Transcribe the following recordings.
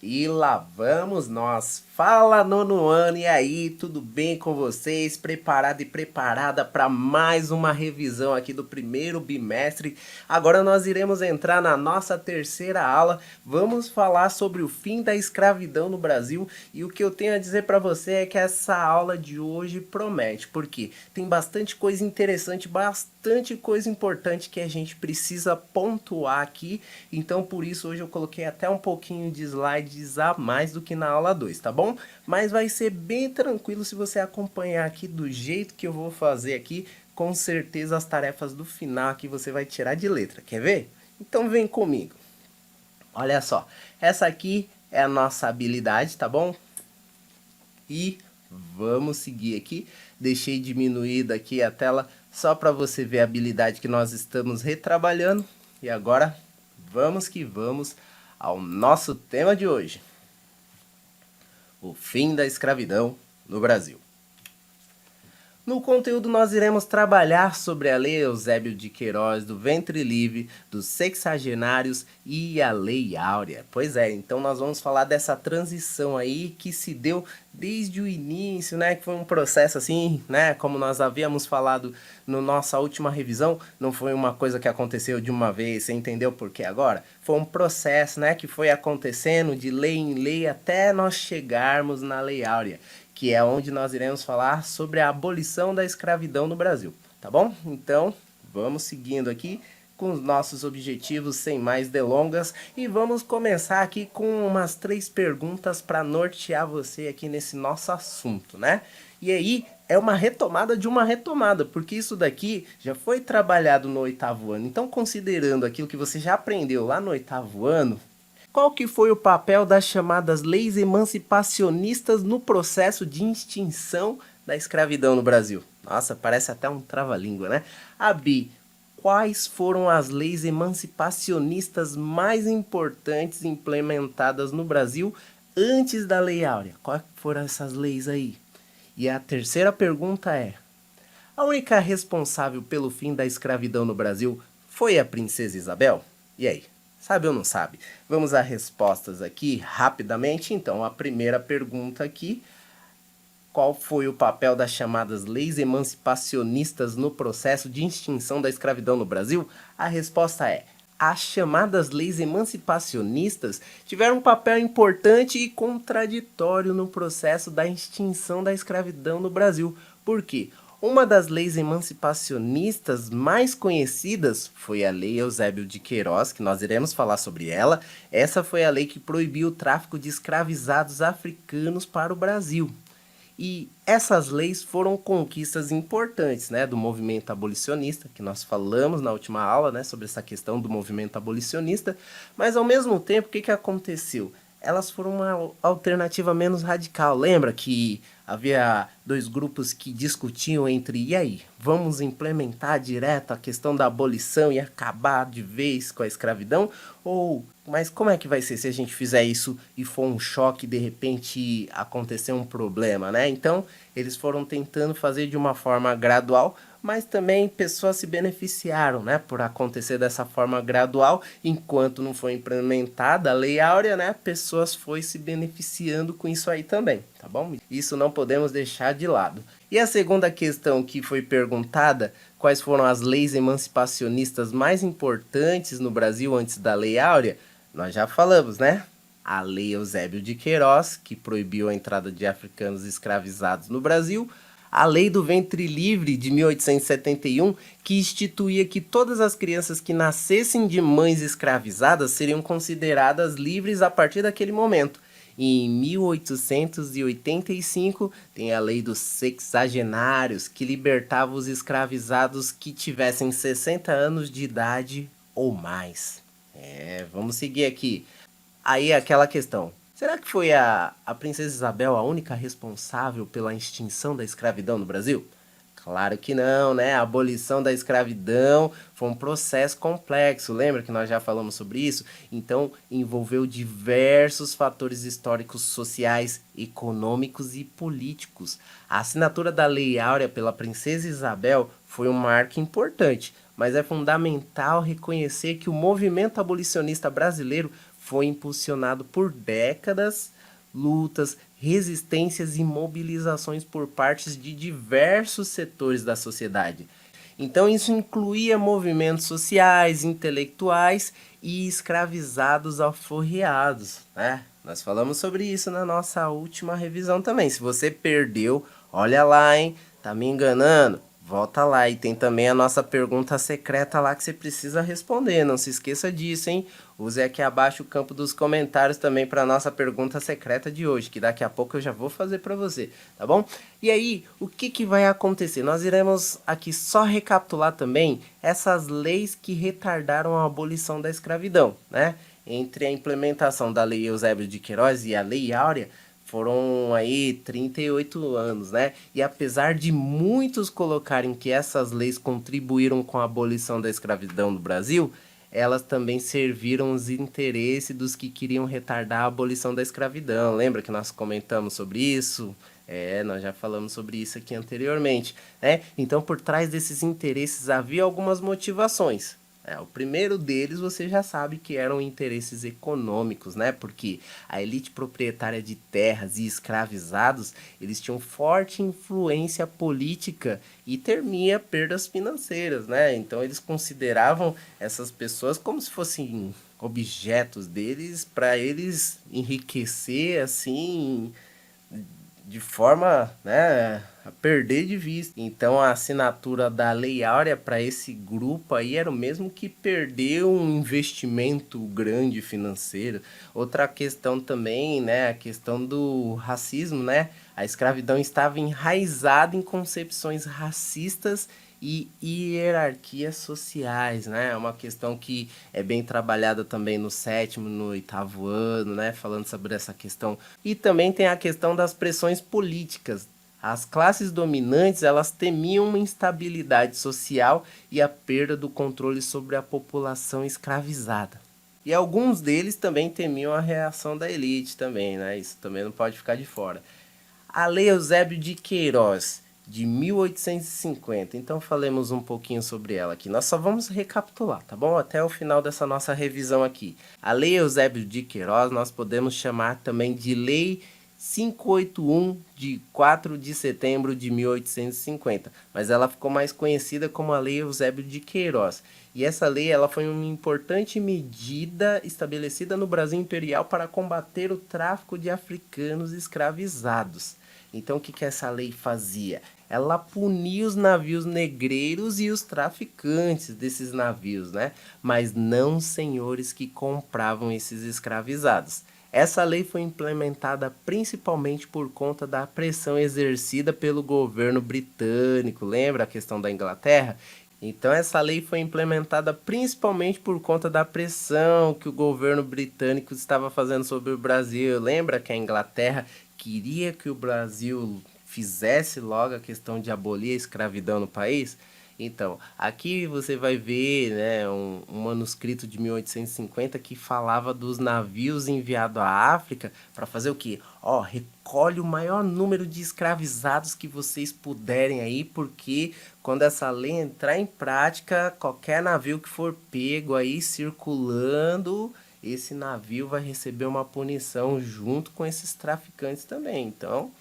E lá vamos nós. Fala nono ano, e aí, tudo bem com vocês? Preparado e preparada para mais uma revisão aqui do primeiro bimestre? Agora nós iremos entrar na nossa terceira aula. Vamos falar sobre o fim da escravidão no Brasil e o que eu tenho a dizer para você é que essa aula de hoje promete, porque tem bastante coisa interessante, bastante coisa importante que a gente precisa pontuar aqui. Então por isso hoje eu coloquei até um pouquinho de slides a mais do que na aula 2, tá bom? Mas vai ser bem tranquilo se você acompanhar aqui do jeito que eu vou fazer aqui. Com certeza as tarefas do final aqui você vai tirar de letra, quer ver? Então vem comigo. Olha só, essa aqui é a nossa habilidade, tá bom? E vamos seguir aqui. Deixei diminuída aqui a tela só para você ver a habilidade que nós estamos retrabalhando. E agora vamos que vamos ao nosso tema de hoje. O fim da escravidão no Brasil. No conteúdo nós iremos trabalhar sobre a Lei Eusébio de Queiroz, do ventre livre, dos sexagenários e a Lei Áurea. Pois é, então nós vamos falar dessa transição aí que se deu desde o início, né? Que foi um processo assim, né? Como nós havíamos falado na nossa última revisão, não foi uma coisa que aconteceu de uma vez, você entendeu por que agora? Foi um processo, né? Que foi acontecendo de lei em lei até nós chegarmos na Lei Áurea, que é onde nós iremos falar sobre a abolição da escravidão no Brasil, tá bom? Então, vamos seguindo aqui com os nossos objetivos sem mais delongas e vamos começar aqui com umas 3 perguntas para nortear você aqui nesse nosso assunto, né? E aí, é uma retomada de uma retomada, porque isso daqui já foi trabalhado no 8º ano. Então, considerando aquilo que você já aprendeu lá no 8º ano, qual que foi o papel das chamadas leis emancipacionistas no processo de extinção da escravidão no Brasil? Nossa, parece até um trava-língua, né? Abi, quais foram as leis emancipacionistas mais importantes implementadas no Brasil antes da Lei Áurea? Quais foram essas leis aí? E a terceira pergunta é: a única responsável pelo fim da escravidão no Brasil foi a princesa Isabel? E aí? Sabe ou não sabe? Vamos às respostas aqui rapidamente. Então, a primeira pergunta aqui: qual foi o papel das chamadas leis emancipacionistas no processo de extinção da escravidão no Brasil? A resposta é: as chamadas leis emancipacionistas tiveram um papel importante e contraditório no processo da extinção da escravidão no Brasil. Por quê? Uma das leis emancipacionistas mais conhecidas foi a Lei Eusébio de Queiroz, que nós iremos falar sobre ela. Essa foi a lei que proibiu o tráfico de escravizados africanos para o Brasil. E essas leis foram conquistas importantes, né, do movimento abolicionista, que nós falamos na última aula, né, sobre essa questão do movimento abolicionista, mas ao mesmo tempo, o que aconteceu? Elas foram uma alternativa menos radical. Lembra que havia 2 grupos que discutiam entre, e aí, vamos implementar direto a questão da abolição e acabar de vez com a escravidão? Ou, mas como é que vai ser se a gente fizer isso e for um choque e de repente acontecer um problema, né? Então, eles foram tentando fazer de uma forma gradual, mas também pessoas se beneficiaram, né, por acontecer dessa forma gradual, enquanto não foi implementada a Lei Áurea, né, pessoas foi se beneficiando com isso aí também, tá bom? Isso não podemos deixar de lado. E a segunda questão que foi perguntada, quais foram as leis emancipacionistas mais importantes no Brasil antes da Lei Áurea? Nós já falamos, né? A Lei Eusébio de Queiroz, que proibiu a entrada de africanos escravizados no Brasil, a Lei do Ventre Livre de 1871, que instituía que todas as crianças que nascessem de mães escravizadas seriam consideradas livres a partir daquele momento. E em 1885 tem a Lei dos Sexagenários, que libertava os escravizados que tivessem 60 anos de idade ou mais. Vamos seguir aqui. Aí aquela questão: será que foi a princesa Isabel a única responsável pela extinção da escravidão no Brasil? Claro que não, né? A abolição da escravidão foi um processo complexo, lembra que nós já falamos sobre isso? Então, envolveu diversos fatores históricos, sociais, econômicos e políticos. A assinatura da Lei Áurea pela princesa Isabel foi um marco importante, mas é fundamental reconhecer que o movimento abolicionista brasileiro foi impulsionado por décadas, lutas, resistências e mobilizações por partes de diversos setores da sociedade. Então isso incluía movimentos sociais, intelectuais e escravizados alforriados, né? Nós falamos sobre isso na nossa última revisão também. Se você perdeu, olha lá, hein? Tá me enganando? Volta lá e tem também a nossa pergunta secreta lá que você precisa responder. Não se esqueça disso, hein? Use aqui abaixo o campo dos comentários também para a nossa pergunta secreta de hoje, que daqui a pouco eu já vou fazer para você, tá bom? E aí, o que vai acontecer? Nós iremos aqui só recapitular também essas leis que retardaram a abolição da escravidão, né? Entre a implementação da Lei Eusébio de Queiroz e a Lei Áurea, foram aí 38 anos, né? E apesar de muitos colocarem que essas leis contribuíram com a abolição da escravidão no Brasil, elas também serviram os interesses dos que queriam retardar a abolição da escravidão. Lembra que nós comentamos sobre isso? Nós já falamos sobre isso aqui anteriormente, né? Então, por trás desses interesses havia algumas motivações. O primeiro deles você já sabe que eram interesses econômicos, né? Porque a elite proprietária de terras e escravizados, eles tinham forte influência política e temia perdas financeiras, né? Então eles consideravam essas pessoas como se fossem objetos deles para eles enriquecer assim de forma, né, a perder de vista. Então a assinatura da Lei Áurea para esse grupo aí era o mesmo que perder um investimento grande financeiro. Outra questão também, né, a questão do racismo, né? A escravidão estava enraizada em concepções racistas e hierarquias sociais, né? É uma questão que é bem trabalhada também no sétimo, no oitavo ano, né? Falando sobre essa questão. E também tem a questão das pressões políticas. As classes dominantes, elas temiam uma instabilidade social e a perda do controle sobre a população escravizada. E alguns deles também temiam a reação da elite também, né? Isso também não pode ficar de fora. A Lei Eusébio de Queiroz, de 1850. Então falemos um pouquinho sobre ela aqui. Nós só vamos recapitular, tá bom? Até o final dessa nossa revisão aqui. A Lei Eusébio de Queiroz nós podemos chamar também de Lei 581 de 4 de setembro de 1850, mas ela ficou mais conhecida como a Lei Eusébio de Queiroz. E essa lei ela foi uma importante medida estabelecida no Brasil Imperial para combater o tráfico de africanos escravizados. Então o que essa lei fazia? Ela punia os navios negreiros e os traficantes desses navios, né? Mas não os senhores que compravam esses escravizados. Essa lei foi implementada principalmente por conta da pressão exercida pelo governo britânico. Lembra a questão da Inglaterra? Então essa lei foi implementada principalmente por conta da pressão que o governo britânico estava fazendo sobre o Brasil. Lembra que a Inglaterra queria que o Brasil fizesse logo a questão de abolir a escravidão no país? Então, aqui você vai ver, né, um manuscrito de 1850 que falava dos navios enviados à África para fazer o quê? Recolhe o maior número de escravizados que vocês puderem aí, porque quando essa lei entrar em prática, qualquer navio que for pego aí circulando, esse navio vai receber uma punição junto com esses traficantes também. Então,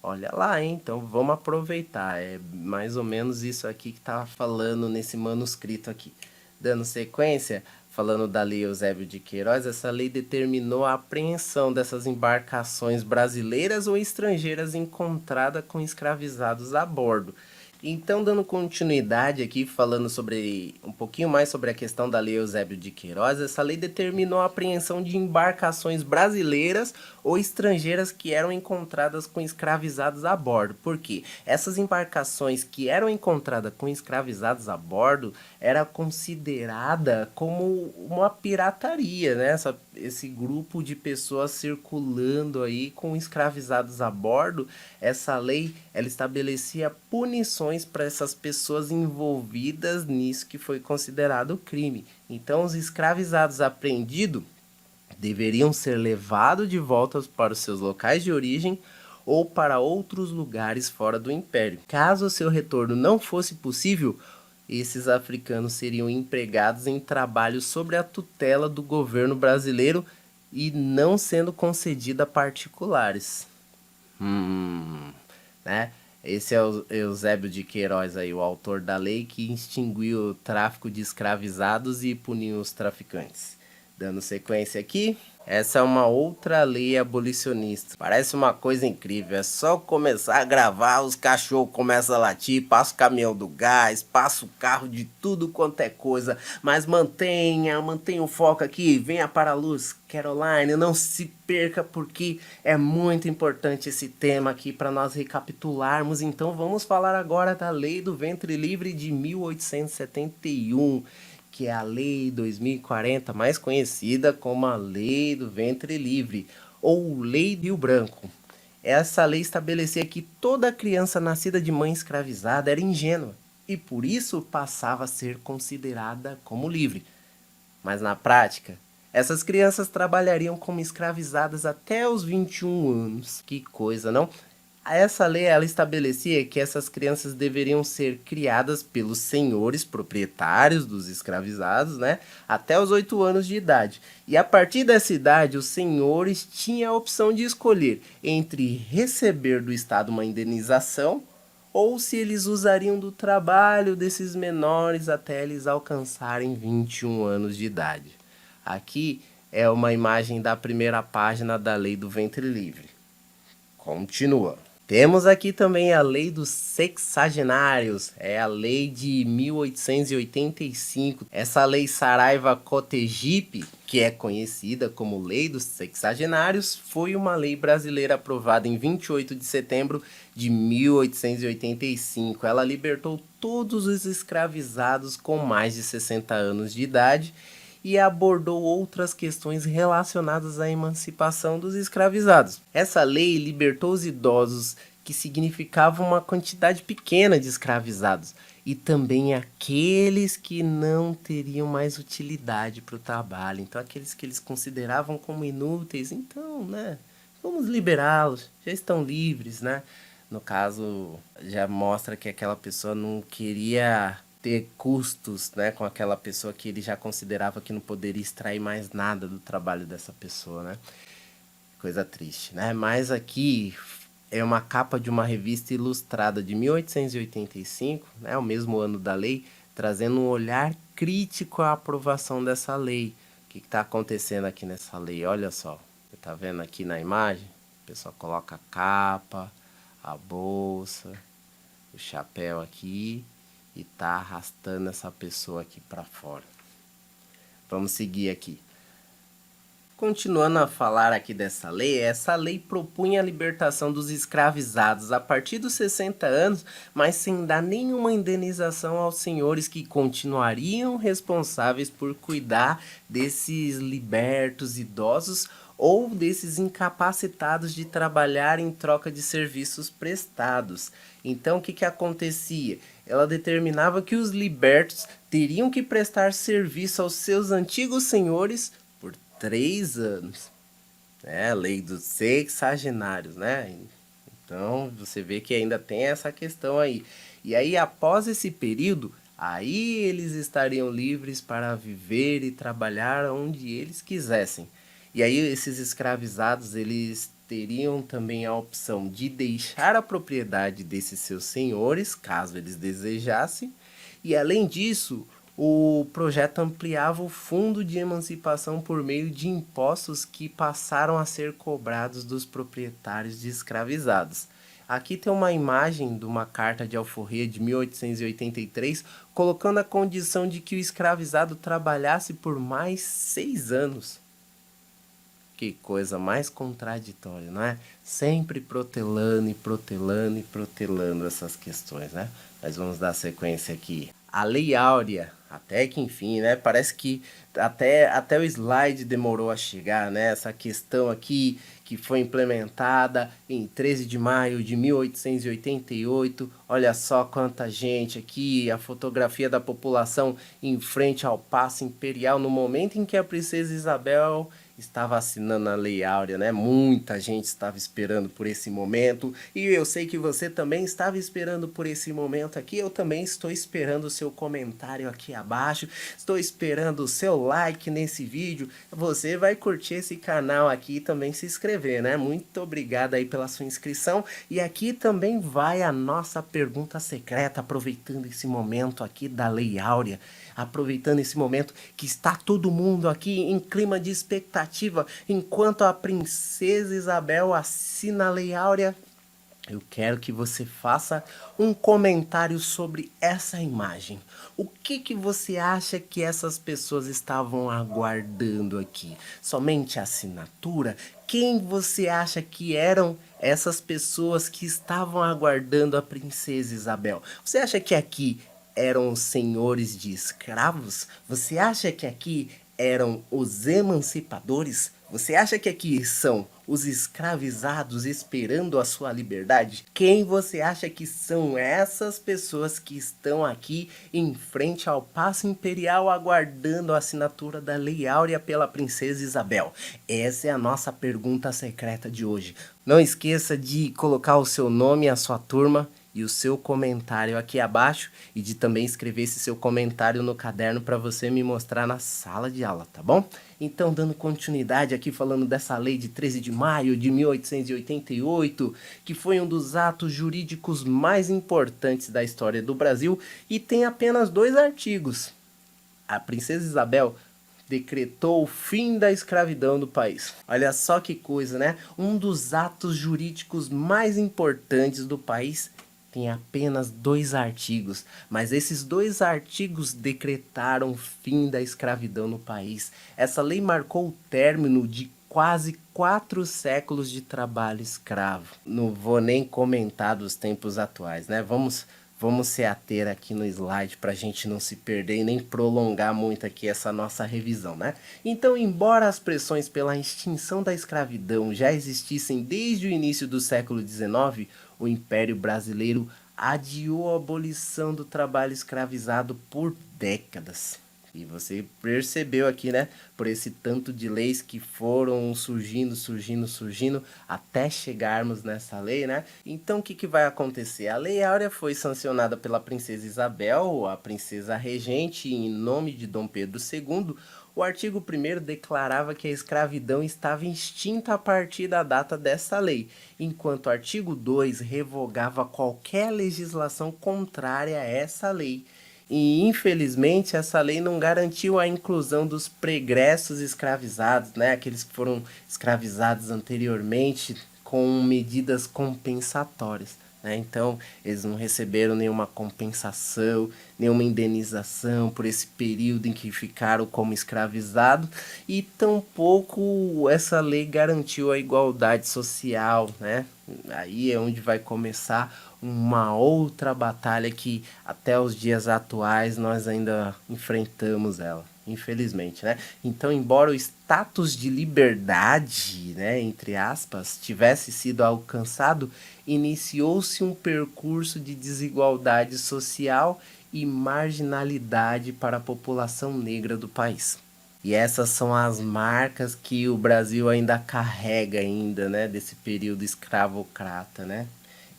olha lá, hein? Então vamos aproveitar. É mais ou menos isso aqui que tá falando nesse manuscrito aqui. Dando sequência, falando da Lei Eusébio de Queiroz, essa lei determinou a apreensão dessas embarcações brasileiras ou estrangeiras encontradas com escravizados a bordo. Então, dando continuidade aqui, falando sobre um pouquinho mais sobre a questão da Lei Eusébio de Queiroz, essa lei determinou a apreensão de embarcações brasileiras ou estrangeiras que eram encontradas com escravizados a bordo. Por quê? Essas embarcações que eram encontradas com escravizados a bordo era considerada como uma pirataria, né? Esse grupo de pessoas circulando aí com escravizados a bordo, essa lei ela estabelecia punições para essas pessoas envolvidas nisso que foi considerado crime. Então, os escravizados apreendidos deveriam ser levados de volta para os seus locais de origem ou para outros lugares fora do império. Caso seu retorno não fosse possível, esses africanos seriam empregados em trabalho sob a tutela do governo brasileiro e não sendo concedida a particulares. Né? Esse é o Eusébio de Queiroz aí, o autor da lei que extinguiu o tráfico de escravizados e puniu os traficantes. Dando sequência aqui, essa é uma outra lei abolicionista. Parece uma coisa incrível, é só começar a gravar, os cachorros começam a latir, passa o caminhão do gás, passa o carro de tudo quanto é coisa. Mas mantenha o foco aqui, venha para a luz, Caroline, não se perca porque é muito importante esse tema aqui para nós recapitularmos. Então vamos falar agora da Lei do Ventre Livre de 1871, que é a Lei 2040, mais conhecida como a Lei do Ventre Livre, ou Lei Rio Branco. Essa lei estabelecia que toda criança nascida de mãe escravizada era ingênua e por isso passava a ser considerada como livre. Mas na prática, essas crianças trabalhariam como escravizadas até os 21 anos. Que coisa, não? Essa lei ela estabelecia que essas crianças deveriam ser criadas pelos senhores proprietários dos escravizados, né, até os 8 anos de idade. E a partir dessa idade, os senhores tinham a opção de escolher entre receber do Estado uma indenização ou se eles usariam do trabalho desses menores até eles alcançarem 21 anos de idade. Aqui é uma imagem da primeira página da Lei do Ventre Livre. Continua. Temos aqui também a Lei dos Sexagenários, é a Lei de 1885. Essa Lei Saraiva-Cotegipe, que é conhecida como Lei dos Sexagenários, foi uma lei brasileira aprovada em 28 de setembro de 1885. Ela libertou todos os escravizados com mais de 60 anos de idade e abordou outras questões relacionadas à emancipação dos escravizados. Essa lei libertou os idosos, que significava uma quantidade pequena de escravizados, e também aqueles que não teriam mais utilidade para o trabalho. Então, aqueles que eles consideravam como inúteis, então, né, vamos liberá-los, já estão livres, né? No caso, já mostra que aquela pessoa não queria ter custos, né, com aquela pessoa que ele já considerava que não poderia extrair mais nada do trabalho dessa pessoa, né? Coisa triste, né? Mas aqui é uma capa de uma revista ilustrada de 1885, né, o mesmo ano da lei, trazendo um olhar crítico à aprovação dessa lei. O que está acontecendo aqui nessa lei? Olha só, você está vendo aqui na imagem? O pessoal coloca a capa, a bolsa, o chapéu aqui e tá arrastando essa pessoa aqui para fora. Vamos seguir aqui. Continuando a falar aqui dessa lei, essa lei propunha a libertação dos escravizados a partir dos 60 anos, mas sem dar nenhuma indenização aos senhores que continuariam responsáveis por cuidar desses libertos idosos ou desses incapacitados de trabalhar em troca de serviços prestados. Então, o que acontecia? Ela determinava que os libertos teriam que prestar serviço aos seus antigos senhores por 3 anos. É a lei dos sexagenários, né? Então, você vê que ainda tem essa questão aí. E aí, após esse período, aí eles estariam livres para viver e trabalhar onde eles quisessem. E aí, esses escravizados, eles teriam também a opção de deixar a propriedade desses seus senhores, caso eles desejassem. E além disso, o projeto ampliava o fundo de emancipação por meio de impostos que passaram a ser cobrados dos proprietários de escravizados. Aqui tem uma imagem de uma carta de alforria de 1883, colocando a condição de que o escravizado trabalhasse por mais 6 anos. Que coisa mais contraditória, não é? Sempre protelando e protelando e protelando essas questões, né? Mas vamos dar sequência aqui. A Lei Áurea, até que enfim, né? Parece que até o slide demorou a chegar, né? Essa questão aqui que foi implementada em 13 de maio de 1888. Olha só quanta gente aqui, a fotografia da população em frente ao Paço Imperial no momento em que a princesa Isabel estava assinando a Lei Áurea, né? Muita gente estava esperando por esse momento e eu sei que você também estava esperando por esse momento aqui. Eu também estou esperando o seu comentário aqui abaixo, estou esperando o seu like nesse vídeo. Você vai curtir esse canal aqui e também se inscrever, né? Muito obrigado aí pela sua inscrição e aqui também vai a nossa pergunta secreta, aproveitando esse momento aqui da Lei Áurea, aproveitando esse momento que está todo mundo aqui em clima de expectativa, enquanto a princesa Isabel assina a Lei Áurea. Eu quero que você faça um comentário sobre essa imagem. O que você acha que essas pessoas estavam aguardando aqui? Somente a assinatura? Quem você acha que eram essas pessoas que estavam aguardando a princesa Isabel? Você acha que aqui eram os senhores de escravos? Você acha que aqui eram os emancipadores? Você acha que aqui são os escravizados esperando a sua liberdade? Quem você acha que são essas pessoas que estão aqui em frente ao Paço Imperial aguardando a assinatura da Lei Áurea pela princesa Isabel? Essa é a nossa pergunta secreta de hoje. Não esqueça de colocar o seu nome e a sua turma e o seu comentário aqui abaixo e de também escrever esse seu comentário no caderno para você me mostrar na sala de aula, tá bom? Então, dando continuidade aqui falando dessa lei de 13 de maio de 1888, que foi um dos atos jurídicos mais importantes da história do Brasil e tem apenas 2 artigos. A princesa Isabel decretou o fim da escravidão do país. Olha só que coisa, né? Um dos atos jurídicos mais importantes do país tem apenas 2 artigos, mas esses 2 artigos decretaram o fim da escravidão no país. Essa lei marcou o término de quase 4 séculos de trabalho escravo. Não vou nem comentar dos tempos atuais, né? Vamos se ater aqui no slide para a gente não se perder e nem prolongar muito aqui essa nossa revisão, né? Então, embora as pressões pela extinção da escravidão já existissem desde o início do século XIX, o Império Brasileiro adiou a abolição do trabalho escravizado por décadas. E você percebeu aqui, né? Por esse tanto de leis que foram surgindo, até chegarmos nessa lei, né? Então, o que vai acontecer? A Lei Áurea foi sancionada pela princesa Isabel, a princesa regente, em nome de Dom Pedro II. O artigo 1º declarava que a escravidão estava extinta a partir da data dessa lei, enquanto o artigo 2 revogava qualquer legislação contrária a essa lei. E infelizmente essa lei não garantiu a inclusão dos pregressos escravizados, né? Aqueles que foram escravizados anteriormente com medidas compensatórias, né? Então eles não receberam nenhuma compensação, nenhuma indenização por esse período em que ficaram como escravizados e tampouco essa lei garantiu a igualdade social, né? Aí é onde vai começar uma outra batalha que até os dias atuais nós ainda enfrentamos ela, infelizmente, né? Então, embora o status de liberdade, né, entre aspas, tivesse sido alcançado, iniciou-se um percurso de desigualdade social e marginalidade para a população negra do país. E essas são as marcas que o Brasil ainda carrega ainda, né, desse período escravocrata, né?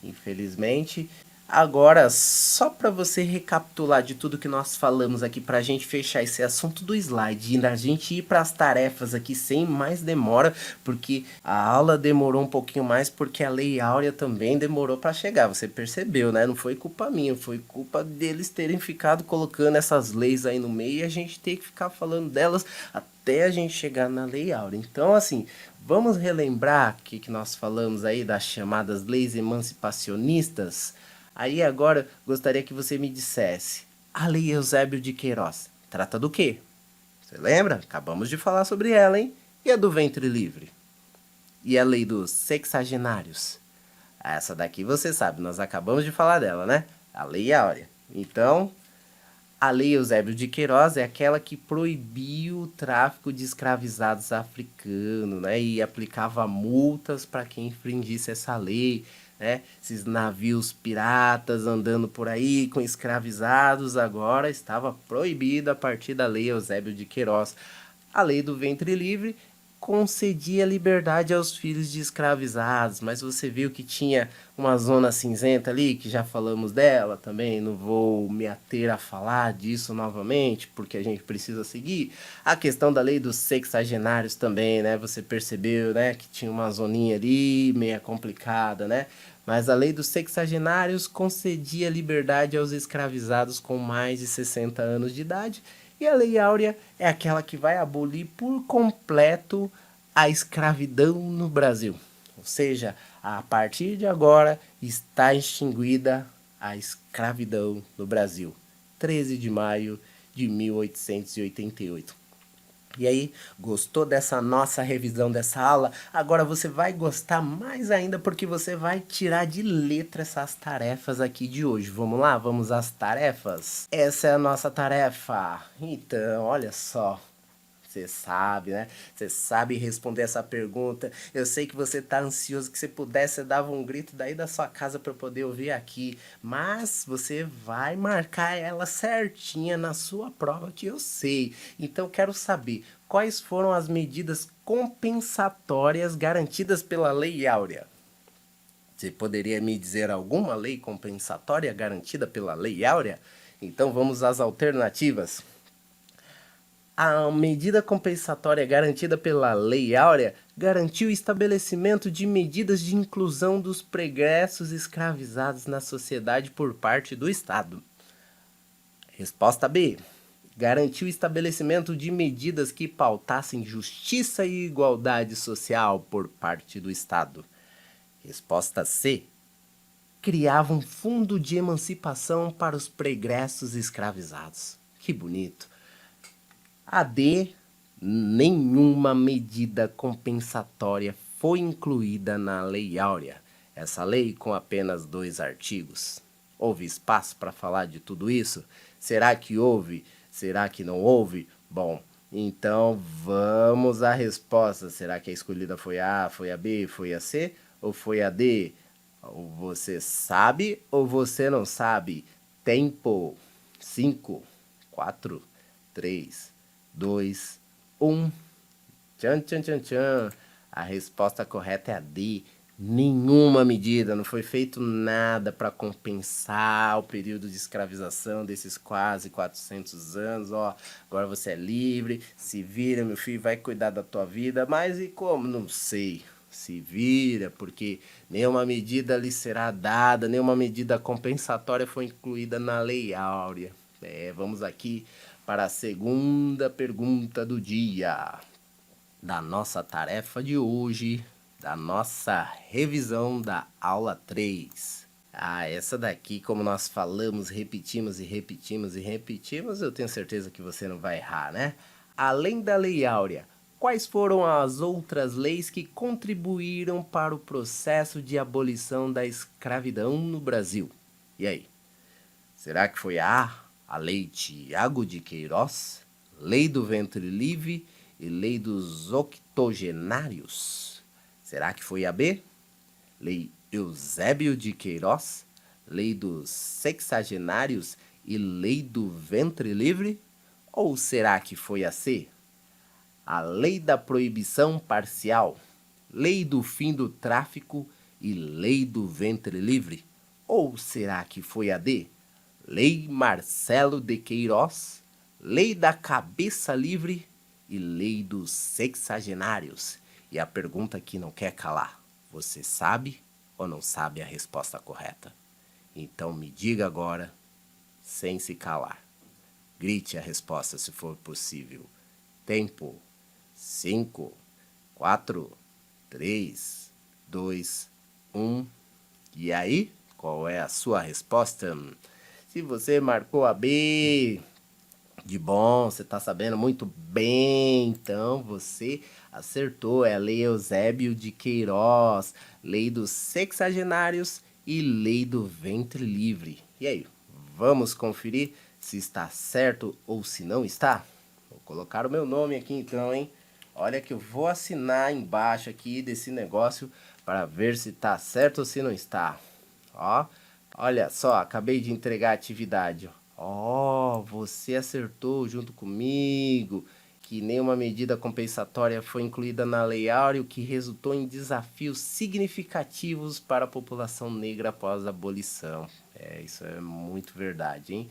Infelizmente. Agora, só para você recapitular de tudo que nós falamos aqui, para a gente fechar esse assunto do slide e a gente ir para as tarefas aqui sem mais demora, porque a aula demorou um pouquinho mais, porque a Lei Áurea também demorou para chegar, você percebeu, né? Não foi culpa minha, foi culpa deles terem ficado colocando essas leis aí no meio e a gente ter que ficar falando delas até a gente chegar na Lei Áurea. Então, assim, vamos relembrar o que nós falamos aí das chamadas leis emancipacionistas. Aí agora gostaria que você me dissesse, a Lei Eusébio de Queiroz trata do quê? Você lembra? Acabamos de falar sobre ela, hein? E a do ventre livre? E a Lei dos Sexagenários? Essa daqui você sabe, nós acabamos de falar dela, né? A Lei Áurea. Então, a Lei Eusébio de Queiroz é aquela que proibiu o tráfico de escravizados africanos, né? E aplicava multas para quem infringisse essa lei, né? Esses navios piratas andando por aí com escravizados, agora estava proibido a partir da Lei Eusébio de Queiroz. A Lei do Ventre Livre concedia liberdade aos filhos de escravizados, mas você viu que tinha uma zona cinzenta ali, que já falamos dela também, não vou me ater a falar disso novamente, porque a gente precisa seguir. A questão da lei dos sexagenários também, né? Você percebeu, né, que tinha uma zoninha ali, meia complicada, né? Mas a lei dos sexagenários concedia liberdade aos escravizados com mais de 60 anos de idade, e a Lei Áurea é aquela que vai abolir por completo a escravidão no Brasil. Ou seja, a partir de agora está extinguida a escravidão no Brasil. 13 de maio de 1888. E aí, gostou dessa nossa revisão dessa aula? Agora você vai gostar mais ainda porque você vai tirar de letra essas tarefas aqui de hoje. Vamos lá? Vamos às tarefas? Essa é a nossa tarefa. Então, olha só. Você sabe, né? Você sabe responder essa pergunta. Eu sei que você tá ansioso, que se pudesse, você dava um grito daí da sua casa para eu poder ouvir aqui. Mas você vai marcar ela certinha na sua prova, que eu sei. Então quero saber quais foram as medidas compensatórias garantidas pela Lei Áurea. Você poderia me dizer alguma lei compensatória garantida pela Lei Áurea? Então vamos às alternativas. A medida compensatória garantida pela Lei Áurea garantiu o estabelecimento de medidas de inclusão dos pregressos escravizados na sociedade por parte do Estado. Resposta B. Garantiu o estabelecimento de medidas que pautassem justiça e igualdade social por parte do Estado. Resposta C. Criava um fundo de emancipação para os pregressos escravizados. Que bonito. A D, nenhuma medida compensatória foi incluída na Lei Áurea. Essa lei com apenas 2 artigos. Houve espaço para falar de tudo isso? Será que houve? Será que não houve? Bom, então vamos à resposta. Será que a escolhida foi a A, foi a B, foi a C ou foi a D? Ou você sabe ou você não sabe? Tempo. 5, 4, 3, 2, 1. Tchan, tchan, tchan, tchan. A resposta correta é a D. Nenhuma medida, não foi feito nada para compensar o período de escravização desses quase 400 anos. Ó, agora você é livre, se vira, meu filho, vai cuidar da tua vida. Mas e como? Não sei. Se vira, porque nenhuma medida lhe será dada, nenhuma medida compensatória foi incluída na Lei Áurea. Vamos aqui para a segunda pergunta do dia, da nossa tarefa de hoje, da nossa revisão da aula 3. Essa daqui, como nós falamos, repetimos e repetimos e repetimos, eu tenho certeza que você não vai errar, né? Além da Lei Áurea, quais foram as outras leis que contribuíram para o processo de abolição da escravidão no Brasil? E aí? Será que foi a Lei Tiago de Queiroz, Lei do Ventre Livre e Lei dos Octogenários? Será que foi a B? Lei Eusébio de Queiroz, Lei dos Sexagenários e Lei do Ventre Livre? Ou será que foi a C? A Lei da Proibição Parcial, Lei do Fim do Tráfico e Lei do Ventre Livre? Ou será que foi a D? Lei Marcelo de Queiroz, Lei da Cabeça Livre e Lei dos Sexagenários. E a pergunta que não quer calar: você sabe ou não sabe a resposta correta? Então me diga agora, sem se calar. Grite a resposta se for possível. Tempo. 5, 4, 3, 2, 1. E aí, qual é a sua resposta? Se você marcou a B, de bom, você está sabendo muito bem, então você acertou. É a Lei Eusébio de Queiroz, Lei dos Sexagenários e Lei do Ventre Livre. E aí, vamos conferir se está certo ou se não está? Vou colocar o meu nome aqui então, hein? Olha que eu vou assinar embaixo aqui desse negócio para ver se está certo ou se não está. Ó, olha só, acabei de entregar a atividade. Ó, você acertou junto comigo. que nenhuma medida compensatória foi incluída na Lei Áurea, o que resultou em desafios significativos para a população negra após a abolição. Isso é muito verdade, hein?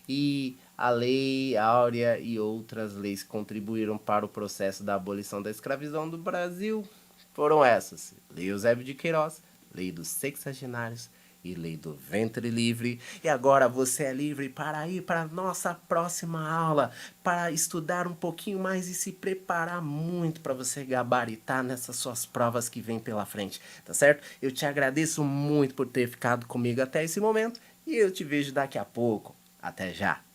E a Lei Áurea e outras leis que contribuíram para o processo da abolição da escravidão do Brasil foram essas: Lei Eusébio de Queiroz, Lei dos Sexagenários e Lei do Ventre Livre. E agora você é livre para ir para a nossa próxima aula, para estudar um pouquinho mais e se preparar muito para você gabaritar nessas suas provas que vem pela frente, tá certo? Eu te agradeço muito por ter ficado comigo até esse momento e eu te vejo daqui a pouco. Até já!